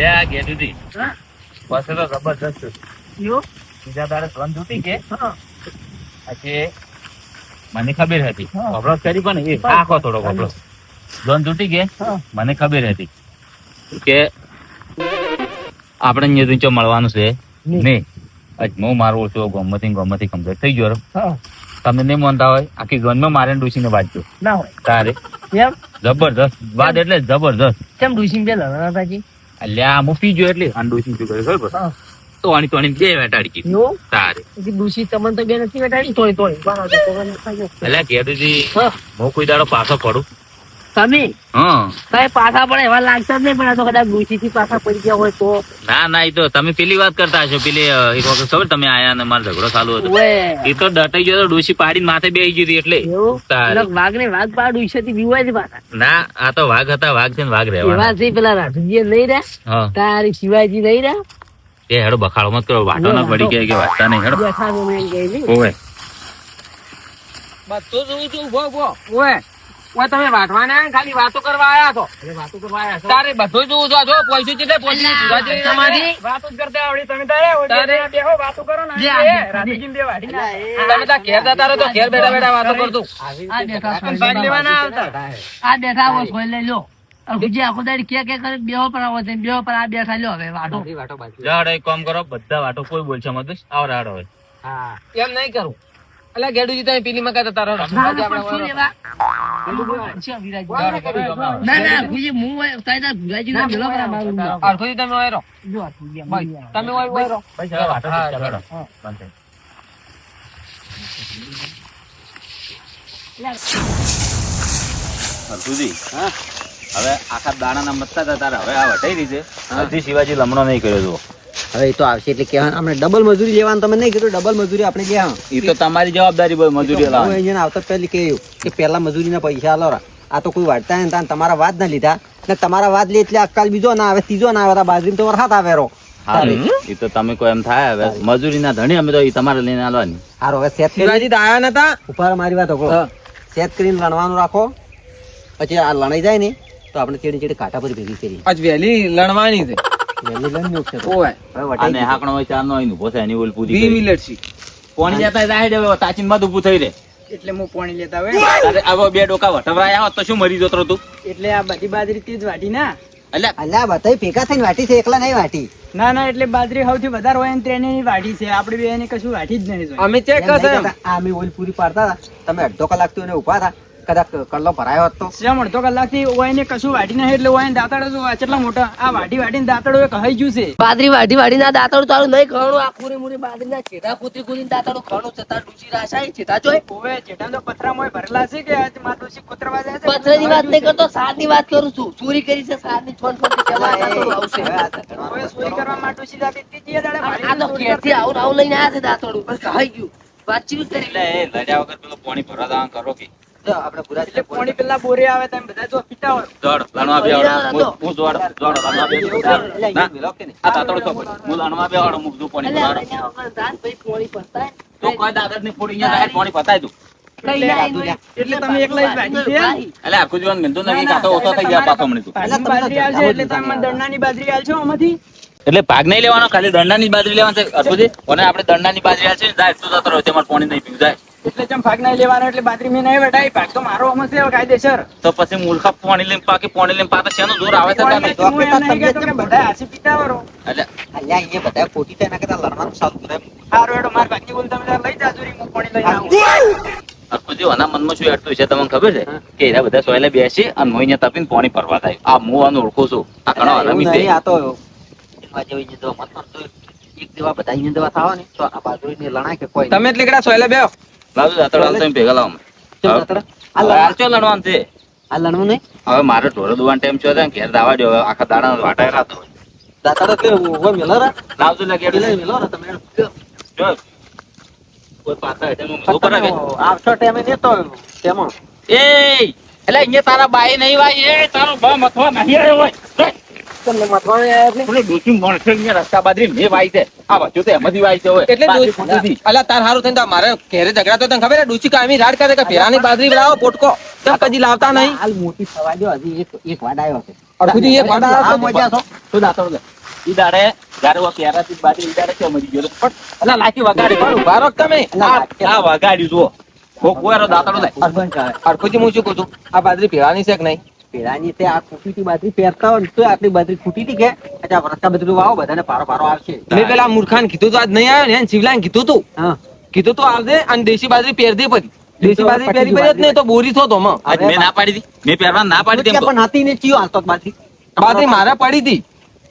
લે આ ગેડુજી પાસે તો જબરજસ્ત યો બીજા તારે ધન તૂટી કે હા આજે મને ખબર હતી ગભરો કરી પણ એ આખો થોડો ગભરો ધન તૂટી કે મને ખબર હતી કે આપણે અહીંયા તો મળવાનું છે નહીં આજ હું મારું ઓછો ગમતી કમ્પ્લીટ થઈ ગયો તમે નહીં માનતા હોય આખી ગનમાં મારે ડૂસીને વાંચજો ના હોય તારે કેમ જબરદસ્ત વાત એટલે જબરદસ્ત કેમ ડુસીમ બે લડાતાજી અલ્યા આ મૂકી ગયો એટલે અંડુસી શું કરે ખબર તો આની બે વેટાડી ગઈ યો તારે પછી ડુસી તમને તો બે નથી બેટાડી તોય અલ્યા ઘેરુજી હું કોઈ દાડો પાછો પડું તમે હા કઈ પાછા પડે એવા લાગતા જ નહીં પણ આ તો કદાચ ડુસી થી પાછા પડી ગયા હોય તો ના એ તો તમે પેલી વાત કરતા હશો પેલી એક વખત ખબર તમે આયા ને મારો ઝઘડો ચાલુ હતો એ તો ડટાઈ ગયો ડોસી પાડીને માથે બેસી ગઈ એટલે વાઘ ને વાઘ પા ડુસી થી બીવાય છે પાછા ના આ તો વાઘ હતા વાઘ છે ને વાઘ રહેવાના એવા છે પેલા રાઠોડજી નહીં રહ્યા તારી શિવાજી નહીં રહ્યા એ હેડો બખાડો મત કરો વાટો ના પડી ગયા કે વાટતા નહીં હેડો ઓવે બધું જોઉં છું ઓય તમે વાટવાના ખાલી વાતો કરવા આયા છો તારે બધું જોવું છો જો પૈસું છે તમારી વાતો જ કરતા આવડી તમે તારે બેહો વાતો કરો ને રાધીજી બે વાડી તમે તા ઘેર જતા રહો તો ઘેર બેઠા બેઠા વાતો કરતું આ બેઠા ભાગ લેવાના આવતા આ બેઠા આવો સોય લઈ લો બીજી આખો દાડી કે કરે બેહો પર આવો છે બેહો પર આ બેઠા લ્યો હવે વાટો જાડો એક કામ કરો બધા વાટો કોઈ બોલશે મત આવરા આડો હોય હા એમ નહીં કરું અલા ગેડુજી તમે પીલી માં કહેતા તારો ના ગુજી હું કાયદા ગુજાજી ના મેલો પર મારું અરખોજી તમે ઓયરો જો તમે ઓયરો ભાઈ વાટો ચાલો બંધ અરખોજી હા હવે આખા દાણાના મત્તા હતા તારે હવે આ વટાઈ રીતે હજી શિવાજી લમણો નહીં કર્યો જો હવે એ તો આવશે એટલે કહેવાનું આપણે ડબલ મજૂરી લેવાનું તમે નહીં કીધું ડબલ મજૂરી આપણે લેવાનું એ તો તમારી જવાબદારી ભાઈ મજૂરી લાવવાની એને આવતા પહેલી કહ્યું કે પહેલા મજૂરીના પૈસા આલો આ તો કોઈ વાટતા ને તમારા વાત ના લીધા ને તમારા વાત લે એટલે અકાલ બીજો ના આવે ત્રીજો ના આવે બાજરી તો વરસાદ આવે રો એ તો તમે કોઈ એમ થાય હવે મજૂરી ના ધણી અમે તો તમારે લઈને આવવાની હારો હવે સેટ શિવાજી આયા નતા ઉપર મારી વાત હોકો સેટ કરીને લણવાનું રાખો પછી આ લણાઈ જાય ને તો આપણે ચેડી ચેડી કાંટા પર ભેગી કરી આજ વેલી લણવાની છે વેલી લણની છે ઓય અને હાકણો હોય ચાર નો હોય ઉભો થાય એની ઓલ પૂરી 20 મિનિટ છે પાણી જતા જાય હવે તાચીન માં ઊભું થઈ રે એટલે હું પાણી લેતા હોય અરે આવો બે ડોકા વટવરાયા હોત તો શું મરી જતો તું એટલે આ બધી બાજરી તેજ વાટી ના અલ્યા બધાય ભેગા થઈને વાટી છે એકલા નહીં વાટી ના એટલે બાજરી સૌથી વધારે હોય ને તેની વાટી છે આપણે બે એને કશું વાટી જ નહીં અમે ચેક અમે ઓલ પૂરી પાડતા હતા તમે અડધો કલાક તો એને ઉભા હતા કદાચ કલ્લો ભરાયો હતો શ્યામ અડધો કલાક થી ઓયને કશું વાટી નહીં એટલે ઓયને દાંતડો કેટલા મોટા આ વાટીને દાંતડો એ કહી ગયું છે બાજરી વાટી ના દાંતડો તારું નહીં ખણું આ પૂરી મૂરી બાજરી ના છેડા કૂતી કૂતીને દાંતડો ખણું છે તાર ડૂસી રાશાય છેડા જોય ઓવે છેડા તો પથરામાં ભરેલા છે કે આજ માં ડૂસી કોતરવા જાય છે પથરાની વાત નહીં કરતો સારની વાત કરું છું ચોરી કરી છે સારની છોડ કેવા દાંતડો આવશે ઓવે ચોરી કરવા માટે ડૂસી જાતી ત્રીજી દાડે આ તો કેથી આવ લઈને આયા છે દાંતડો બસ કહી ગયું વાતચીત કરી એટલે એ લડ્યા વગર પેલો પાણી ભરવા દાવા કરો કે જો આપણે પૂરા એટલે પાણી પેલા બોરે આવે તમે બધા જો પીતા હોય દોડ લણવા બે હું દોડ લણવા બે આ તાતડો તો હું લણવા બે વાળો મુક દઉં પાણી ભરવા તો કોઈ દાદર ની ફોડી અહીંયા પાણી પતાય દઉં એટલે તમે એકલા જ વાટી છે એટલે આખું જીવન ગંદુ નથી કાતો ઓછો થઈ ગયા પાછો મળી તું બાજરી આવશે એટલે તમે દંડાની બાજરી આલશો આમાંથી એટલે ભાગ નહીં લેવાનો ખાલી દંડાની બાજરી લેવાનું છે અર્થુજી અને આપણે દંડાની બાજરી આલશે જાય તું જતો રહો તેમાં પાણી નહીં પીવું જાય એટલે જેમ ભાગ નહીં લેવાનો એટલે બાજરી મેં નહીં વટાઈ ભાગ તો મારો હમણાં છે કાયદેસર તો પછી મૂર્ખા પાણી લઈને પાકે શેનો જોર આવે છે બધા હાસી પીતા વાળો એટલે અલ્યા અહીંયા બધા ખોટી થાય ના કરતા લડવાનું સારું કરે હારો એડો માર ભાગની બોલ તમે લઈ જાજો રી હું પાણી લઈ આવું અર્થુજી આના મનમાં શું અટતું છે તમને ખબર છે કે એના બધા સોયલે બેસી અને મોઈને તપીને પાણી ભરવા થાય આ હું આનું ઓળખું છું આ ઘણો હરમી છે આ તો એક દેવા બધા અહીંયા દેવા થાવ ને તો આ બાજુની લણાય કે કોઈ તમે એટલે કેડા સોયલે બેહો લાવજો દાતડા તમે ભેગા લાવો હાલચો લડવાનું છે આ લણવું નહીં હવે મારે ઢોરો દુવાનો ટાઈમ છે ઘેર દાવા દો આખા દાડા વાટાય રાતો દાતાડો કે ઓય મેલરા લાવજો લે ગેડી લઈ મેલો તમે જો કોઈ પાછા હેઠે હું ઉપર આવે આવતો ટાઈમે નતો તેમાં એ એટલે અહીંયા તારા બાઈ નહીં વાય એ તારો બા મથવા નહીં આવ્યો હોય તમને મથવાને એટલે મને ડોચી મળશે અહીંયા રસ્તા બાજરી મે વાય છે આ બાજુ તો એમાંથી વાય છે હોય એટલે અલા તાર હારું થઈને મારે ઘેરે ઝઘડા તો તને ખબર હે ડૂચી કામી રાડ કરે કે પેરાની બાજરી લાવો પોટકો તો કદી લાવતા નહીં હાલ મોટી થવા દો હજી એક વાડ આવ્યો છે અડકુજી એ ફાટા આ મજા છો તું દાતડો લે. ઈ દાડે જ્યારે ઓ પહેરાથી બાટી ઈ દાડે કેમ મરી ગયો પણ અલા લાકી વગાડી બારોક તમે આ વગાડી જુઓ કોઈરો દાતડો લે. અડકુજી હું શું કહું છું આ બાજરી પીવાની છે કે નહીં પેલાની તે આ ખૂટીથી બાજરી પહેરતા હોય ને તોય આટલી બાજરી ખૂટી હતી કે અચ્છા વરસા બાજરી વાવો બધાને પારો પારો આવશે. મેં પેલા મૂર્ખાને કીધું તો આજ નહીં આવ્યો ને એને શિવલાને કીધું તું હા કીધું તો આવજે અને દેશી બાજરી પહેરજે પછી દેશી બાજરી પહેરી પછી જ નહીં તો બોરી થતો માં આજ મેં ના પાડી હતી મેં પહેરવા ના પાડી હતી એમ તો. પણ હતી ને ચિયો હાલતો બાજરી બાજરી મારે પડી હતી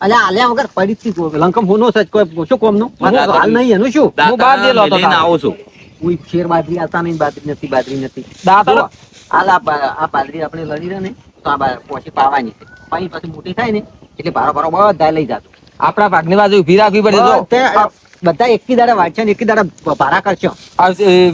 અલ્યા આલ્યા વગર પડી જ હતી લંકમ હોનો સચ કોઈ શું કોમનું દાદા હાલ નહીં એનું શું હું બહાર ગયેલો હતો લઈને આવું છું. કોઈ શેર બાજરી આતા નહીં બાજરી નથી દાંતડો જો, હાલ આ બાજરી આપણે લડી રહે ને તો આ પોછી પાવાની છે પછી મોટી થાય ને એટલે ભારો ભારો બધા લઈ જાતો આપણા ભાગની બાજુ ઉભી રાખવી પડે જો બધા એકી દાડા વાંચશે ને એકી દાડા ભારા કરશો આ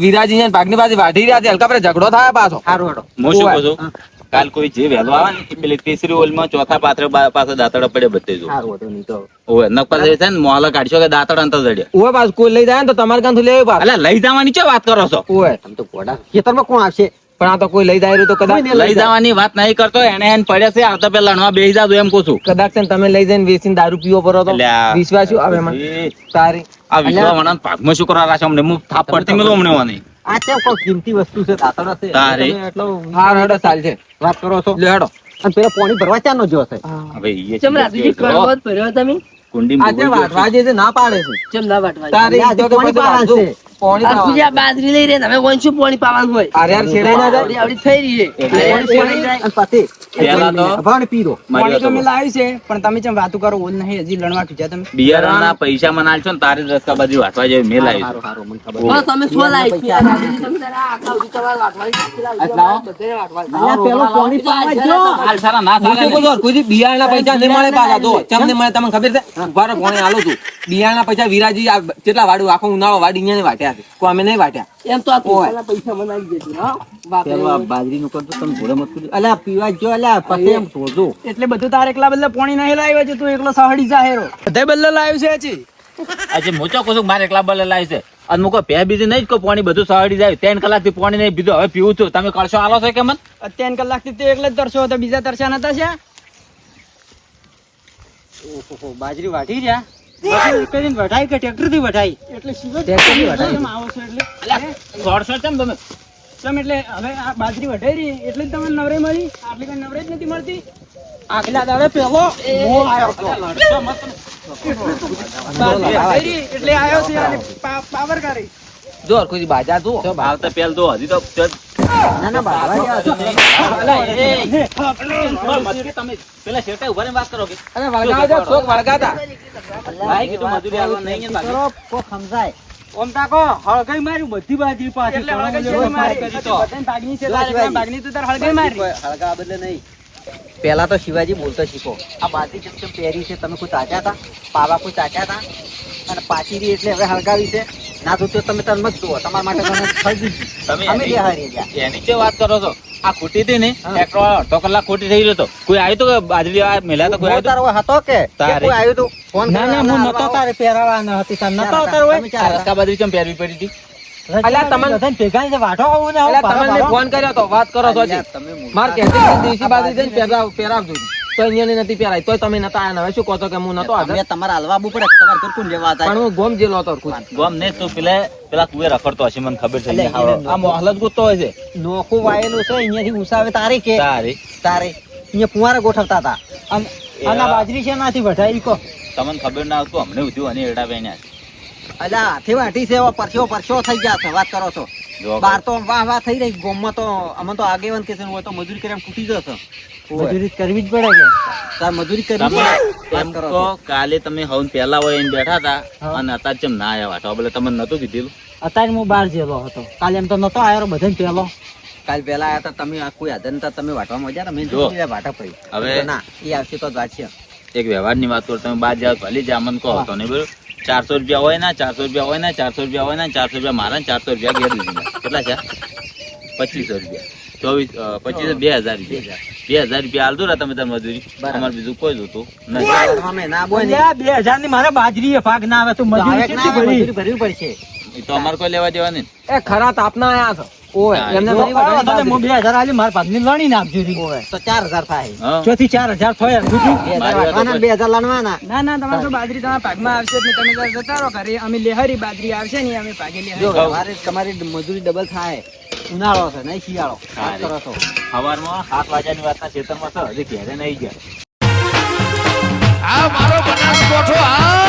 વિરાજી ને ભાગની બાજુ વાઢી રહ્યા છે હલકા પર ઝઘડો થાય પાછો સારું હેડો હું શું કહું છું કાલ કોઈ જે વહેલો આવે ને એ પેલી તીસરી ઓલમાં ચોથા પાત્ર પાસે દાંતડા પડે બધે જો સારું હતો નહીં તો ઓય નકર જે છે ને મોહલા કાઢશો કે દાંતડા અંતર જડ્યા. ઓય પાછું કોઈ લઈ જાય ને તો તમારે કાં લેવી પાછું અલા લઈ જવાની છે વાત કરો છો. ઓય આમ તો ઘોડા ખેતરમાં કોણ આવશે પણ આ તો કોઈ લઈ જાય તો કદાચ લઈ જવાની વાત નહીં કરતો એને એને પડે છે આવતા પેલા લણવા બેસી જાજો એમ કહું છું. કદાચ છે ને તમે લઈ જઈને વેચીને દારૂ પીવો પડો તો અલ્યા. વિશ્વાસ શું આવે મને એ તારી આ વિશ્વાવાળાને ભાગમાં શું કરવા રાખે અમને હું થાપ પડતી મેલો અમને વાની. આ છે કોઈ કિંમતી વસ્તુ છે દાતડા છે તારે. તમે એટલો હા હેડો ચાલ છે વાત કરો છો લે હેડો અને પેલા પાણી ભરવા ચાનો જો હશે હવે ઈ ચમ રાજુજી કડવો જ ભર્યો તમે કુંડી આજે વાટવા જે છે ના પાડે છે ચમ ના વાટવા તારી આજે જો કે પાણી પછી પાવાનું વાંધો. છે. પાણી રાજુજી આ બાજરી લઈ રહે હવે કોઈ શું પાણી પાવાનું હોય અરે યાર છેડાઈ ના જાય આવડી થઈ રહી છે એટલે પાણી જાય. અને પછી પહેલા તો ભણ પીરો મારી પાણી તો વાત મેં લાવ્યું છે પણ તમે ચમ વાતો કરો ઓલ નહીં હજી લણવા ખીચા તમે બિયારણના પૈસા મને આલશો ને તારી જ રસ્તા બાજુ વાટવા જેવી મેલ આવી સારું સારું મને ખબર બસ તમે શું લાવી છે? રાજુજી તમે તારા આખા ઉડી તમારે વાટવાની બધાને વાટવાની. અલ્યા પેલો પાણી પાવા જો હાલ સારા ના હું સારા શું કહું છું, કોઈ બિયારણના પૈસા નહીં મળે પાછા જો ચમ નહીં મળે તમને ખબર છે ઉભા રહો, ફોને આલું છું બિયારણના પૈસા વિરાજી આ કેટલા વાડું આખો ઉનાળો વાડી અહીંયા વાટ્યા છે કોઈ અમે નહીં વાટ્યા એમ તો આ પૈસાના પૈસા મને આવી જશે હા વાત પેલો આ બાજરીનું કરતો તમે ઘોડે મત કૂદી. અલ્યા પીવા જો અલ્યા પછી એમ શોધો એટલે બધું તારે એકલા બદલે પાણી નહીં લાવ્યો છે તું એકલો સહડી જાહેરો બધે બદલે લાવ્યું છે હજી આજે મોચો કહું છું મારે એકલા બલે લાવી છે અને મુકો પે બીજી નહીં જ કોઈ પાણી બધું સવાડી જાય 3 કલાકથી પાણી નહીં પીધું હવે પીવું છું તમે કરશો આલો છો કે મન અત્યાર કલાકથી તે એકલા જ તરશો તો બીજા તરસ્યા નતા છે ઓહો બાજરી વાઢી રહ્યા બાજરી કરીને વઢાઈ કે ટ્રેક્ટર થી વઢાઈ એટલે શિવજ ટ્રેક્ટરથી વઢાઈ. કેમ આવો છો એટલે સોડશો કેમ તમે ચમ એટલે હવે આ બાજરી વઢાઈ રહી એટલે જ તમને નવરે મળી આટલી કઈ નવરે જ નથી મળતી આગલા દાડે પેલો મો આવ્યો હતો. બાજરી વઢાઈ રહી એટલે આવ્યો છે અને પાવર કરી જો કોઈ બાજા જો આવતા પેલ તો હજી તો ના ના બાજવા જેવા છે. અલા, એ, મસ્કી તમે પેલા શેઠે ઉભા રહીને વાત કરો કે અરે વળગાવા જાઓ, શોખ વળગાતા ભાઈ કીધું મજૂરી આલવા નહીં ને બાકી. કરો કો સમજાય ઓમ તાકો હળગાઈ માર્યું બધી બાજરી પાછી એટલે હળગાઈ મારી બધાને ભાગની છે તારે એકલા ભાગની તો તાર હળગાઈ મારી હળગા બદલે નહીં પેલા તો શિવાજી બોલતો શીખો આ બાજરી જેમ જેમ પહેરી છે તમે કોઈ તાજા હતા પાવા કોઈ તાજા હતા અને પાછી રહી એટલે હવે હળગાવી છે ના તો તમે તમે મત જુઓ તમારા માટે ઘણું ફરજી છે. તમે અમે બે હારી ગયા એની જે વાત કરો છો આ ખોટી હતી ને ટ્રેક્ટર વાળો અડધો કલાક ખોટી થઈ રહ્યો હતો કોઈ આવ્યું તો કે બાજરી આ મેલ્યા તો કોઈ હું આવ્યું તારો હતો કે તારે. કોઈ આવ્યું તું ફોન ના ના હું નતો તારે પહેરાવાના હતી તાર નતો તાર હોય તો? આ રસ્તા બાજરી કેમ પહેરવી પડી હતી અલ્યા તમને ભેગા છે વાઢો આવું ને અલ્યા તમને મેં ફોન કર્યો તો વાત કરો છો હજી. તમે માર કહેતી દેશી બાજરી જઈને પહેરાવજો તો અહીંયા નથી પહેરાય તોય તમે નતા આયા ને હવે શું કહો છો કે હું નતો હાજર અમે તમારે હાલવા આવવું પડે તમારે ઘર કોણ લેવા હતા પણ હું ગોમ જેલો હતો ખુદ ગોમ ને તું પેલા કુએ રખડતો હશે મને ખબર છે એટલે અહીંયા આ મોહલ જ ગુસ્તો હોય છે નોખું વાયેલું છે અહીંયાથી ઉસાવે તારે કે તારે તારે અહીંયા ફુવારા ગોઠવતા હતા અને બાજરી છે નાથી વઢાઈ કો તમને ખબર ના આવતું અમને ઉધ્યું અને એડા બેન્યા અલ્યા હાથે વાટી છે પરસ્યો પરસ્યો થઈ ગયા છે વાત કરો છો જો બાર તો વાહ વાહ થઈ રહી ગોમમાં તો અમને તો આગેવાન કે છે હોય તો મજૂરી કરીને તૂટી જશે મજૂરી કરવી જ પડે કે તાર મજૂરી કરી તમે વાત એમ કરો તો છો. કાલે તમે હવન પહેલા હોય એને બેઠા હતા અને અત્યારે ચમ ના આવ્યા વાટો એટલે તમને નતું કીધેલું અત્યારે હું બહાર જેલો હતો કાલે એમ તો નતો આવ્યો બધાને પેલો કાલ પેલા આયા હતા તમે આ કોઈ હાજર નતા તમે વાટવામાં મજા મેં જો. જોયું વાટા પડી હવે- ના એ આવશે તો જ વાટશે એક વ્યવહારની વાત કરો તમે બાદ જાવ ભલે જ અમને કહો તો નહીં બરોબર 400 રૂપિયા હોય ને 400 રૂપિયા હોય ને 400 રૂપિયા હોય ને 400 રૂપિયા મારા ને 400 રૂપિયા ઘેર લીધા કેટલા છે 2500 રૂપિયા 24 25 2000 રૂપિયા 2000 રૂપિયા હાલતું ને તમે તાર મજૂરી બરાબર. અમારે બીજું કોઈ જોતું નહીં અમે ના બોય ને 2000 ની મારે બાજરી ભાગ ના આવે તું તો હવે મજૂરી ના કેટલી આવે, ભરી મજૂરી ભરવી પડશે એ તો અમારે કોઈ લેવા દેવા નહીં એ ખરા તાપના આયા છો ઓય હા, એમને જો ઘણી વાર ઘણી હું બાજરી. 2000 આલી મારા ભાગની લણી નાખજો રી. ઓય તો 4000 થાય. હા. ચોથી 4000 થયા સુધી. 2000 વાટવાના ને 2000 લાણવાના. ના ના તમારે તો બાજરી તમારા ભાગમાં આવશે જ નહીં. તમે તાર જતા રહો ઘરે. અમે લેહરી બાજરી આવશે ને અમે ભાગે જો લેહરી. તમારી મજૂરી ડબલ થાય. ઉનાળો છે નહીં શિયાળો. વાત સારી. કરો છો. સવારમાં 7 વાગ્યાની વાતના ખેતરમાં છે, હજી ઘેરે નહીં ગયા. આ મારો બનાસકોઠો આ